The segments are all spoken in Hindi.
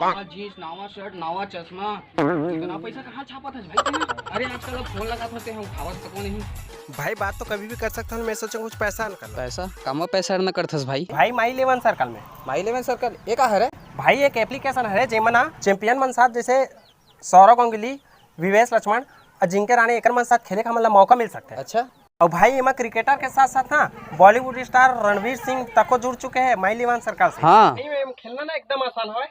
नवा जीन्स, नवा शर्ट, नवा चश्मा, इतना पैसा कहाँ छापा था भाई तुमने? अरे आजकल अब फोन लगा होते हैं उठावत तक नहीं। भाई बात तो कभी भी कर सकता हूँ, मैं सोचा कुछ पैसा निकाल। पैसा कम पैसा न करथस भाई। भाई माई 11 सर्कल में माई 11 सर्कल एक है भाई एक एप्लीकेशन है जेमना चैंपियन मन साथ जैसे सौरव गांगुली, विवेश लक्ष्मण, अजिंक्य राणे एक मन साथ खेले का मतलब मौका मिल सकता है। अच्छा और भाई एमा क्रिकेटर के साथ साथ ना बॉलीवुड स्टार रणवीर सिंह तक को जुड़ चुके हैं माई 11 सर्कल से। हाँ खेलना ना एकदम आसान है।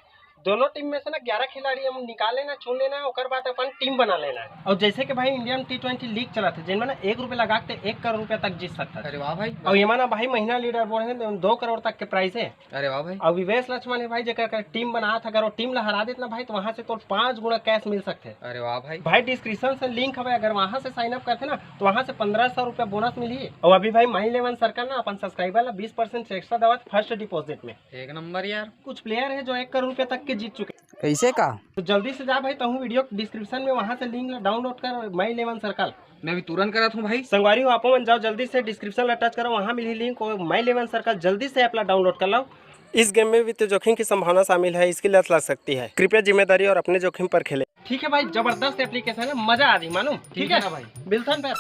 दोनों टीम में से ना 11 खिलाड़ी हम निकाल लेना, चुन लेना है, और बाद अपन टीम बना लेना है। और जैसे कि भाई इंडियन T20 लीग चला था जिनमें ना 1 रुपये लगा के 1 करोड़ रुपया तक जीत सकता है। अरे वाह भाई। और ये माना भाई महीना लीडर बोर्ड है 2 करोड़ तक के प्राइस है। अरे वाह भाई। और विवेश लक्ष्मण है भाई जगह टीम बनाया था, अगर वो टीम हरा देता भाई तो वहाँ से तो 5 गुना कैश मिल सकते हैं। अरे वाह भाई। भाई डिस्क्रिप्शन से लिंक है, अगर वहाँ से साइन अप करते ना तो वहाँ से 1500 रुपया बोनस मिली। और अभी भाई माई 11 सर्कल ना अपन सब्सक्राइबर 20% एक्स्ट्रा दवा फर्स्ट डिपॉजिट में। एक नंबर यार। कुछ प्लेयर है जो 1 करोड़ रुपया तक के जीत चुके। कैसे का? तो जल्दी से जा भाई, तो वीडियो डिस्क्रिप्शन में वहाँ से लिंक डाउनलोड कर माई 11 सर्कल। मैं भी तुरंत करा हूँ भाई। संगवारी हो आप जाओ जल्दी से डिस्क्रिप्शन में टच करो, वहाँ मिली लिंक माई 11 सर्कल, जल्दी से ऐप डाउनलोड कर लो। इस गेम में भी तो जोखिम की संभावना शामिल है, इसकी लत लग सकती है, कृपया जिम्मेदारी और अपने जोखिम पर खेले। ठीक है भाई, जबरदस्त एप्लीकेशन है, मजा आ रही मानो। ठीक है ना भाई, बिल्थन पैर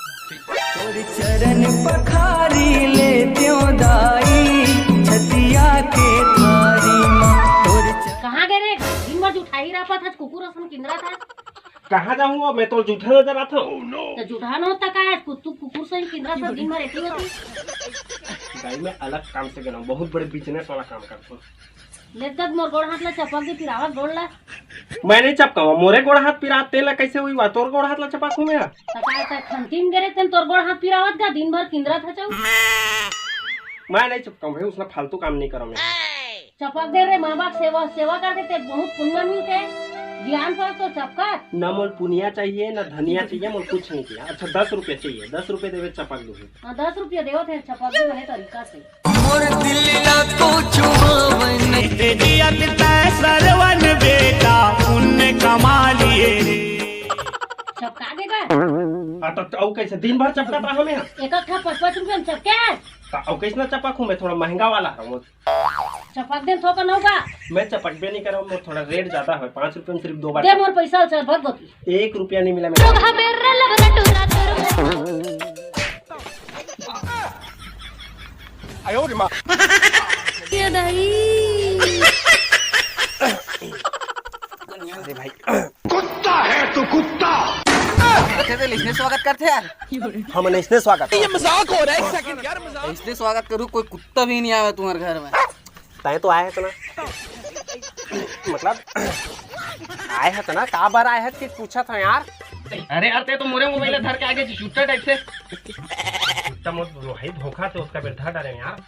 चरण पखारी ले त्यों दाई छतिया के थारी कहाँ गए रे? दिन भर जुठा ही रहा था, कुकुर असम किंदरा था। कहाँ जाऊँगा मैं तो जूठा नजर आता हूँ। तो जुठा न होता का कुकुर से ही किंदरा था, दिन भर ऐसी होती। भाई मैं अलग काम से गया हूँ, बहुत बड़े बिजनेस वाला काम करता हूँ। ले तक मोर गोड़ हाथ ला चपक दे, फिर आवाज गोड़ ला। मैं नहीं चपका, मोरे गोड़ हाथ पिरात तेला कैसे हुई बात? तोर गोड़ हाथ ला चपक हूँ मैं। तकाय तक खंतीम गरे तन तोर गोड़ हाथ पिरावत का, दिन भर किंदरा था चाऊ। मैं नहीं चपका भाई, उसने फालतू काम नहीं करा मैं। चपक दे रे, माँ बाप सेवा कर देते, बहुत पुण्य मिलते। ज्ञान पर तो चपका न मोल पुनिया चाहिए न धनिया चाहिए, मोल कुछ नहीं किया। अच्छा 10 रुपए चाहिए, 10 रुपए देवे चपक दूंगी। 10 रुपया देवत है, चपक दे बने तरीका से। मोर दिल ला को छुआवन तेजिया पिता सरवन बेटा पुण्य कमा लिए चपका देगा। तो कैसे दिन भर चपका हमें? एक 5-5 रुपया में चपके। और कैसे चपक हूँ मैं? थोड़ा महंगा वाला हूँ। चपक दे थोका नौका। मैं चपक भी नहीं कर रहा हूँ, थोड़ा रेट ज्यादा है। 5 रुपए में सिर्फ 2 बार दे मोर पैसा चल भग गोती। 1 रुपया नहीं मिला मेरे। अरे भाई कुत्ता है तू कुत्ता। इसने स्वागत करते यार। हम इसने स्वागत। ये मजाक हो रहा है, 1 सेकंड यार मजाक। इसने स्वागत करूँ, कोई कुत्ता भी नहीं आया तुम्हारे घर में। तय तो आए है तो ना, मतलब आए है तो ना, का बार आए है कि पूछा था यार। अरे यार ते तो मोरे मोबाइल धर के आगे शूटर टाइप से मत बोलो भाई, धोखा से उसका बिरधा डाले यार।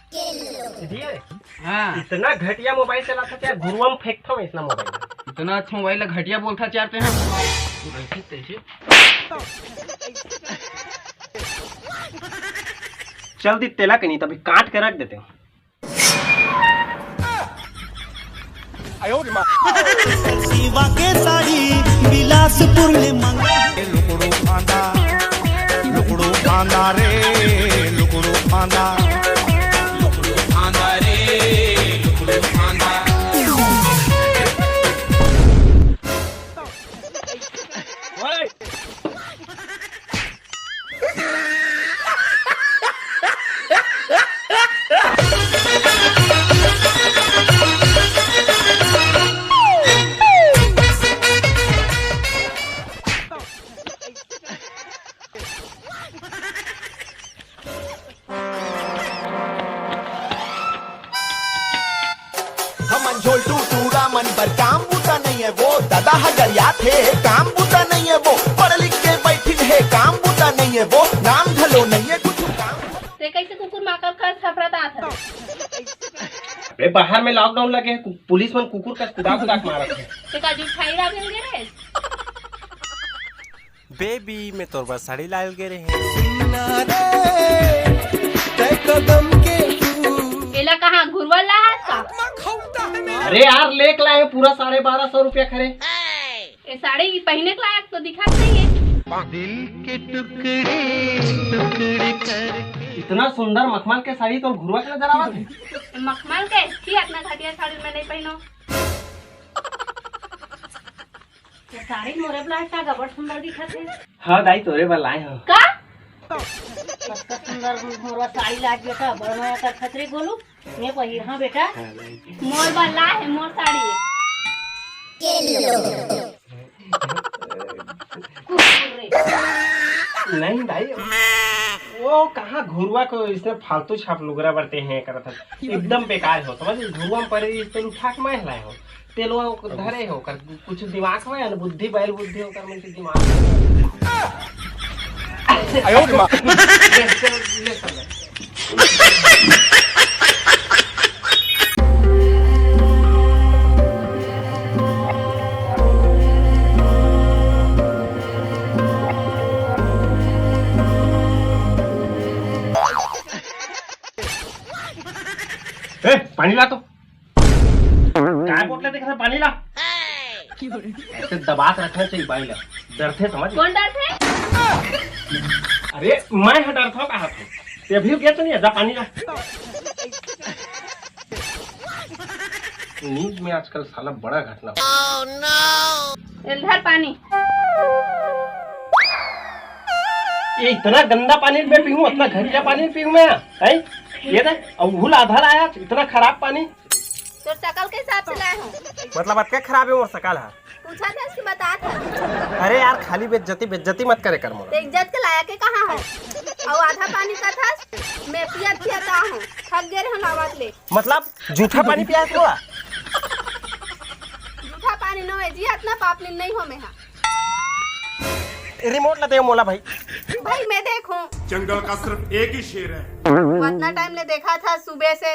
हाँ इतना घटिया मोबाइल चलाता था, गुरुआ में फेंकता हूँ इतना मोबाइल। इतना अच्छा मोबाइल घटिया बोलता चाहते हैं। चल दी तेला के नहीं तभी काट के रख देते हैं। शिवा के साड़ी बिलासपुर में मंगा लुकड़ू खांदा रे लुकड़ू खांदा रे लुकड़ू खांदा। मन पर काम बूता नहीं है वो, दादा हजरिया थे काम बूता नहीं है वो, पढ़ लिख के बैठिल है काम बूता नहीं है वो, नाम धलो नहीं है कुछ काम। ते कैसे कुकुर माकर का छपराता था? अरे बाहर में लॉकडाउन लगे, पुलिस मन कुकुर का कुदा मारा थे। ते का जुठाई रा भेल गे रे। बेबी मैं तोर बस साड़ी लाल गे रहे कदम के एला कहाँ घुरवल रहा था? अरे यार लेक लाए पूरा 1250 रुपया खरे। ये साड़ी पहने के लायक तो दिखा नहीं है। दिल के टुकड़े टुकड़े कर इतना सुंदर मखमल के साड़ी तो घुरवा के नजर आवत है। मखमल के की इतना घटिया साड़ी मैं नहीं पहनो। ये साड़ी मोरे ब्लाउज का गबर सुंदर दिखत है। हाँ दाई तोरे बार लाए हो। का कतका सुंदर मोरवा साड़ी लाग बेटा बड़ माया का खतरे गोलू मैं पहिर हां बेटा मोर वाला है मोर साड़ी नहीं भाई वो कहाँ घुरुआ को इसने फालतू छाप लुगरा बरते हैं करत एकदम बेकार हो समझ घुरुआ में पड़े इस तेल उठा के मैं हिलाए हो तेलवा धरे हो कर कुछ दिमाग में है ना बुद्धि बैल बुद्धि हो कर मैं दिमाग आयो दिमाग ले सब पानी ला तो काय बोतल देखा था पानी ला ऐसे दबा के रखना चाहिए बाई ला डर थे समझ कौन डर थे अरे मैं डर था कहा था ये भी गया तो नहीं जा पानी ला नींद में आजकल साला बड़ा घटना इधर पानी ये इतना गंदा पानी मैं पीऊं इतना घटिया पानी पीऊं मैं है ये ना अब भूल आधा आया इतना खराब पानी तो शकल के हिसाब से लाए हूँ। मतलब क्या खराब है और सकल है पूछा था उसकी बता था अरे यार खाली बेइज्जती मत करे कर मोला तो इज्जत के लायक के कहाँ है और आधा पानी का था मैं पियाता हूँ थक गए रहे आवाज ले मतलब जूठा पानी पिया तो जूठा पानी न है जी इतना पापली नहीं हो मैं रिमोट ला दे मोला भाई भाई मैं देखूं जंगल का सिर्फ एक ही शेर है इतना टाइम ने देखा था सुबह से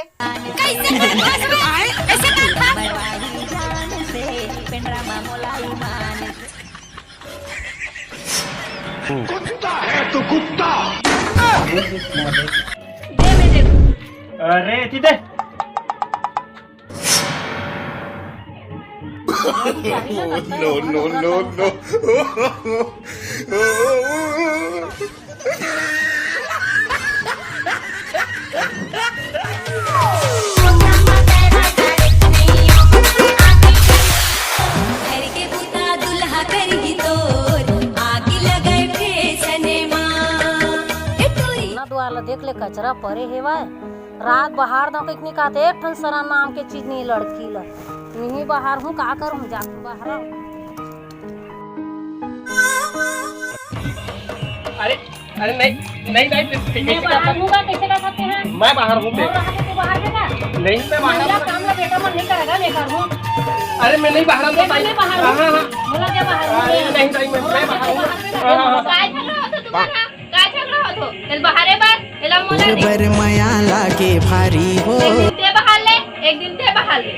कुत्ता है तो कुत्ता दे मैं देखूं अरे दे नो नो नो नो दुआला देख ले कचरा परे हेवा रात बाहर दो कितनी कहते एक ठन सरा नाम के चीज नहीं लड़की ला नहीं बाहर हूँ का करूँ जाके बाहर अरे अरे नहीं नहीं नहीं मैं बाहर हूँ का कैसे कर सकते हैं मैं बाहर हूँ और रहा तो तू बाहर में का नहीं मैं बाहर मेरा काम ला बेटा मन नहीं करेगा लेकर हूँ अरे मैं नहीं बाहर हूँ मैं बाहर हूँ बोला क्या बाहर हूँ नहीं नहीं मैं बाहर हूँ काय झगड़ा हो तो तुम्हारा काय झगड़ा हो तो एल बहारे बार एला मोला दे बर माया लागे भारी हो एक दिन ते बहाल ले एक दिन ते बहाल ले